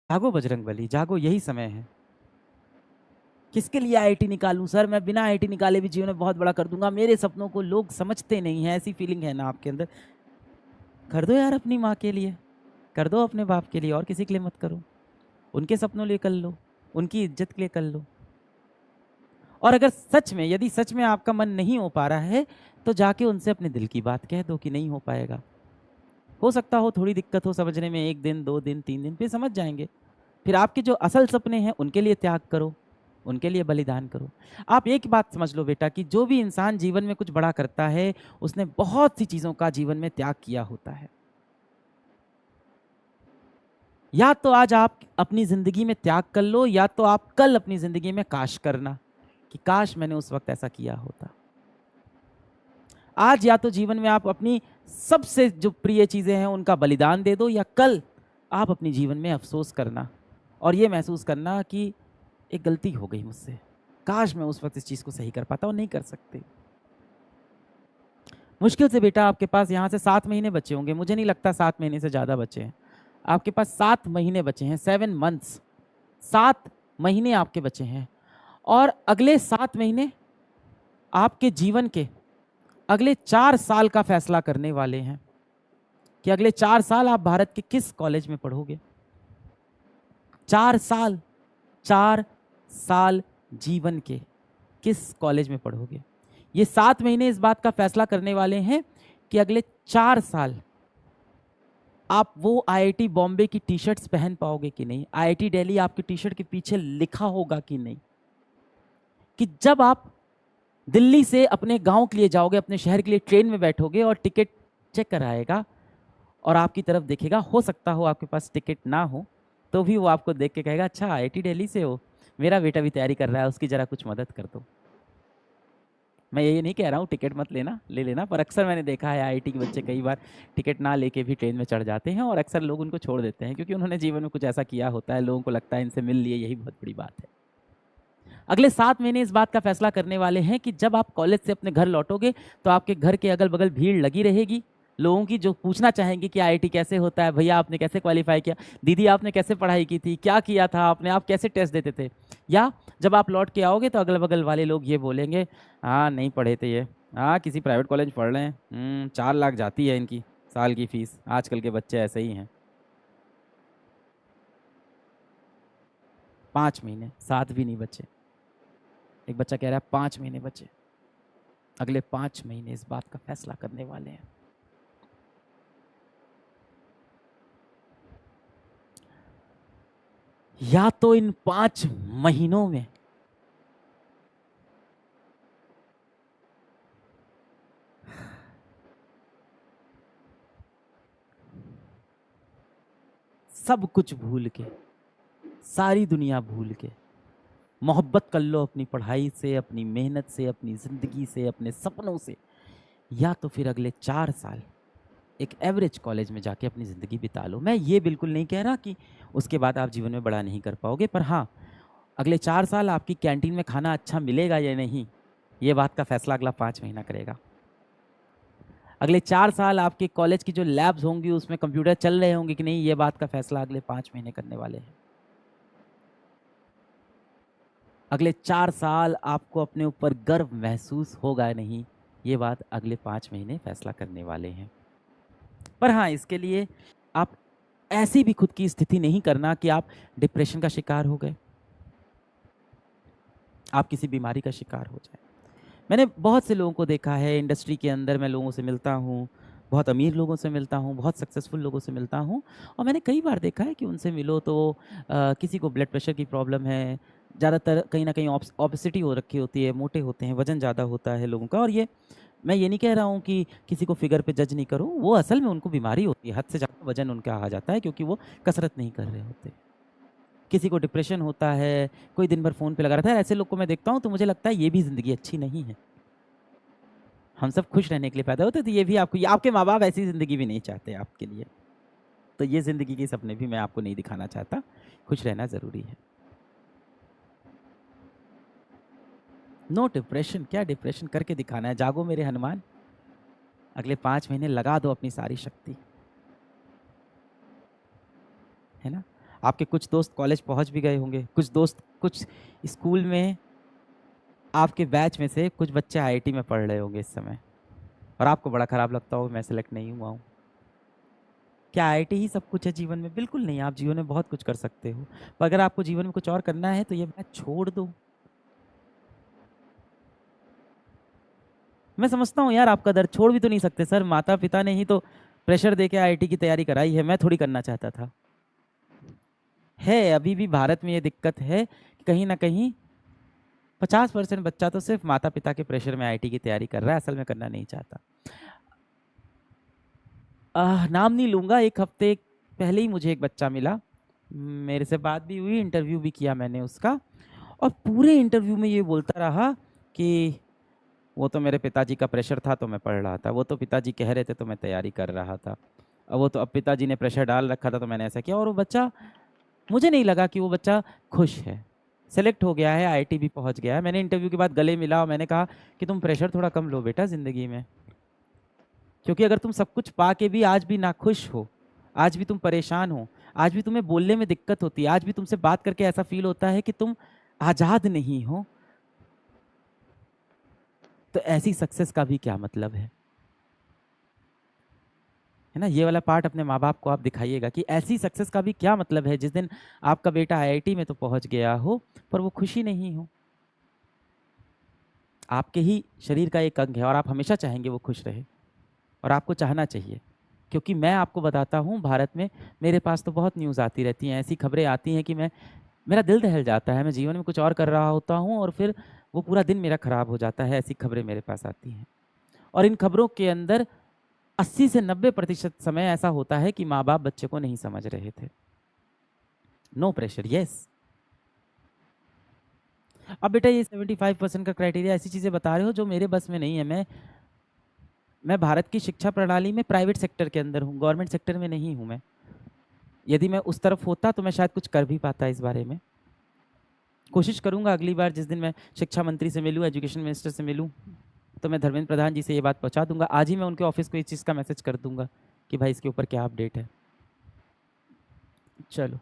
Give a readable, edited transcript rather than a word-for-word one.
जागो बजरंगबली, जागो, यही समय है। किसके लिए आईआईटी निकालूं सर, मैं बिना आईआईटी निकाले भी जीवन में बहुत बड़ा कर दूंगा, मेरे सपनों को लोग समझते नहीं हैं, ऐसी फीलिंग है ना आपके अंदर। कर दो यार अपनी माँ के लिए, कर दो अपने बाप के लिए, और किसी के लिए मत करो। उनके सपनों लिए कर लो, उनकी इज्जत के लिए कर लो। और अगर सच में, यदि सच में आपका मन नहीं हो पा रहा है, तो जाके उनसे अपने दिल की बात कह दो कि नहीं हो पाएगा। हो सकता हो थोड़ी दिक्कत हो समझने में, 1 दिन 2 दिन 3 दिन, फिर समझ जाएंगे। फिर आपके जो असल सपने हैं उनके लिए त्याग करो, उनके लिए बलिदान करो। आप एक बात समझ लो बेटा कि जो भी इंसान जीवन में कुछ बड़ा करता है, उसने बहुत सी चीजों का जीवन में त्याग किया होता है। या तो आज आप अपनी जिंदगी में त्याग कर लो, या तो आप कल अपनी जिंदगी में काश करना कि काश मैंने उस वक्त ऐसा किया होता। आज या तो जीवन में आप अपनी सबसे जो प्रिय चीजें हैं उनका बलिदान दे दो, या कल आप अपनी जीवन में अफसोस करना और ये महसूस करना कि एक गलती हो गई मुझसे, काश मैं उस वक्त इस चीज को सही कर पाता, और नहीं कर सकते। मुश्किल से बेटा आपके पास यहाँ से 7 महीने बचे होंगे, मुझे नहीं लगता 7 महीने से ज्यादा बचे हैं। आपके पास 7 महीने बचे हैं, 7 मंथ्स, 7 महीने आपके बचे हैं। और अगले 7 महीने आपके जीवन के अगले 4 साल का फैसला करने वाले हैं कि अगले 4 साल आप भारत के किस कॉलेज में पढ़ोगे। 4 साल, 4 साल जीवन के किस कॉलेज में पढ़ोगे। ये 7 महीने इस बात का फैसला करने वाले हैं कि अगले 4 साल आप वो आईआईटी बॉम्बे की टी शर्ट्स पहन पाओगे कि नहीं, आईआईटी दिल्ली आपकी टी शर्ट के पीछे लिखा होगा कि नहीं, कि जब आप दिल्ली से अपने गांव के लिए जाओगे, अपने शहर के लिए ट्रेन में बैठोगे और टिकट चेक कराएगा और आपकी तरफ देखेगा, हो सकता हो आपके पास टिकट ना हो, तो भी वो आपको देख के कहेगा अच्छा आईआईटी दिल्ली से हो, मेरा बेटा भी तैयारी कर रहा है, उसकी जरा कुछ मदद कर दो। मैं ये नहीं कह रहा हूँ टिकट मत लेना, ले लेना, पर अक्सर मैंने देखा है आईआईटी के बच्चे कई बार टिकट ना लेके भी ट्रेन में चढ़ जाते हैं, और अक्सर लोग उनको छोड़ देते हैं क्योंकि उन्होंने जीवन में कुछ ऐसा किया होता है, लोगों को लगता है इनसे मिल लिए, यही बहुत बड़ी बात है। अगले 7 महीने इस बात का फैसला करने वाले हैं कि जब आप कॉलेज से अपने घर लौटोगे तो आपके घर के अगल बगल भीड़ लगी रहेगी लोगों की, जो पूछना चाहेंगे कि आईआईटी कैसे होता है, भैया आपने कैसे क्वालिफाई किया, दीदी आपने कैसे पढ़ाई की थी, क्या किया था आपने, आप कैसे टेस्ट देते थे। या जब आप लौट के आओगे तो अगल बगल वाले लोग ये बोलेंगे, हाँ नहीं पढ़े थे ये, हाँ किसी प्राइवेट कॉलेज पढ़ रहे हैं, 4 लाख जाती है इनकी साल की फीस, आजकल के बच्चे ऐसे ही हैं। 5 महीने, 7 भी नहीं बचे। एक बच्चा कह रहा है 5 महीने बचे। अगले 5 महीने इस बात का फैसला करने वाले हैं। या तो इन 5 महीनों में सब कुछ भूल के, सारी दुनिया भूल के, मोहब्बत कर लो अपनी पढ़ाई से, अपनी मेहनत से, अपनी जिंदगी से, अपने सपनों से। या तो फिर अगले 4 साल एक एवरेज कॉलेज में जाके अपनी ज़िंदगी बिता लो। मैं ये बिल्कुल नहीं कह रहा कि उसके बाद आप जीवन में बड़ा नहीं कर पाओगे, पर हाँ, अगले 4 साल आपकी कैंटीन में खाना अच्छा मिलेगा या नहीं, ये बात का फैसला अगला 5 महीना करेगा। अगले 4 साल आपके कॉलेज की जो लैब्स होंगी उसमें कंप्यूटर चल रहे होंगे कि नहीं, ये बात का फैसला अगले 5 महीने करने वाले हैं। अगले 4 साल आपको अपने ऊपर गर्व महसूस होगा या नहीं, ये बात अगले 5 महीने फैसला करने वाले हैं। पर हाँ, इसके लिए आप ऐसी भी खुद की स्थिति नहीं करना कि आप डिप्रेशन का शिकार हो गए, आप किसी बीमारी का शिकार हो जाए। मैंने बहुत से लोगों को देखा है इंडस्ट्री के अंदर, मैं लोगों से मिलता हूँ, बहुत अमीर लोगों से मिलता हूँ, बहुत सक्सेसफुल लोगों से मिलता हूँ, और मैंने कई बार देखा है कि उनसे मिलो तो किसी को ब्लड प्रेशर की प्रॉब्लम है, ज़्यादातर कहीं ना कहीं ऑबेसिटी हो रखी होती है, मोटे होते हैं, वजन ज़्यादा होता है लोगों का। और ये मैं ये नहीं कह रहा हूँ कि किसी को फिगर पे जज नहीं करो, वो असल में उनको बीमारी होती है, हद से ज़्यादा वजन उनका आ जाता है क्योंकि वो कसरत नहीं कर रहे होते। किसी को डिप्रेशन होता है, कोई दिन भर फ़ोन पे लगा रहता है, ऐसे लोग को मैं देखता हूँ तो मुझे लगता है ये भी ज़िंदगी अच्छी नहीं है। हम सब खुश रहने के लिए पैदा होते, तो ये भी आपको, ये आपके माँ बाप ऐसी ज़िंदगी भी नहीं चाहते आपके लिए, तो ये ज़िंदगी के सपने भी मैं आपको नहीं दिखाना चाहता। खुश रहना ज़रूरी है। नो डिप्रेशन, क्या डिप्रेशन करके दिखाना है, जागो मेरे हनुमान, अगले 5 महीने लगा दो अपनी सारी शक्ति, है ना। आपके कुछ दोस्त कॉलेज पहुंच भी गए होंगे, कुछ दोस्त कुछ स्कूल में, आपके बैच में से कुछ बच्चे आईआईटी में पढ़ रहे होंगे इस समय, और आपको बड़ा खराब लगता होगा मैं सेलेक्ट नहीं हुआ हूँ। क्या आईआईटी ही सब कुछ है जीवन में? बिल्कुल नहीं, आप जीवन में बहुत कुछ कर सकते हो, पर अगर आपको जीवन में कुछ और करना है तो ये बात छोड़ दो। मैं समझता हूँ यार आपका दर्द, छोड़ भी तो नहीं सकते सर, माता पिता ने ही तो प्रेशर दे के आईआईटी की तैयारी कराई है, मैं थोड़ी करना चाहता था। है अभी भी भारत में ये दिक्कत है कि कहीं ना कहीं 50% बच्चा तो सिर्फ माता पिता के प्रेशर में आईआईटी की तैयारी कर रहा है, असल में करना नहीं चाहता। नाम नहीं लूँगा, एक हफ्ते पहले ही मुझे एक बच्चा मिला, मेरे से बात भी हुई, इंटरव्यू भी किया मैंने उसका, और पूरे इंटरव्यू में ये बोलता रहा कि वो तो मेरे पिताजी का प्रेशर था तो मैं पढ़ रहा था, वो तो पिताजी कह रहे थे तो मैं तैयारी कर रहा था, अब वो तो अब पिताजी ने प्रेशर डाल रखा था तो मैंने ऐसा किया। और वो बच्चा, मुझे नहीं लगा कि वो बच्चा खुश है, सेलेक्ट हो गया है, आईआईटी भी पहुंच गया है। मैंने इंटरव्यू के बाद गले मिला और मैंने कहा कि तुम प्रेशर थोड़ा कम लो बेटा ज़िंदगी में, क्योंकि अगर तुम सब कुछ पा के भी आज भी नाखुश हो, आज भी तुम परेशान हो, आज भी तुम्हें बोलने में दिक्कत होती है, आज भी तुमसे बात करके ऐसा फील होता है कि तुम आज़ाद नहीं हो, तो ऐसी सक्सेस का भी क्या मतलब है ना? ये वाला पार्ट अपने माँ बाप को आप दिखाइएगा कि ऐसी सक्सेस का भी क्या मतलब है जिस दिन आपका बेटा आईआईटी में तो पहुंच गया हो पर वो खुशी नहीं हो। आपके ही शरीर का एक अंग है और आप हमेशा चाहेंगे वो खुश रहे, और आपको चाहना चाहिए, क्योंकि मैं आपको बताता हूँ भारत में मेरे पास तो बहुत न्यूज़ आती रहती हैं, ऐसी खबरें आती हैं कि मेरा दिल दहल जाता है, मैं जीवन में कुछ और कर रहा होता हूँ और फिर वो पूरा दिन मेरा खराब हो जाता है, ऐसी खबरें मेरे पास आती हैं। और इन खबरों के अंदर 80 से 90% समय ऐसा होता है कि माँ बाप बच्चे को नहीं समझ रहे थे। No pressure, yes. अब बेटा ये 75% का क्राइटेरिया ऐसी चीज़ें बता रहे हो जो मेरे बस में नहीं है। मैं भारत की शिक्षा प्रणाली में प्राइवेट सेक्टर के अंदर हूँ, गवर्नमेंट सेक्टर में नहीं हूँ मैं। यदि मैं उस तरफ होता तो मैं शायद कुछ कर भी पाता इस बारे में। कोशिश करूँगा अगली बार जिस दिन मैं शिक्षा मंत्री से मिलूँ, एजुकेशन मिनिस्टर से मिलूँ, तो मैं धर्मेंद्र प्रधान जी से ये बात पहुँचा दूंगा। आज ही मैं उनके ऑफिस को इस चीज़ का मैसेज कर दूंगा कि भाई इसके ऊपर क्या अपडेट है। चलो।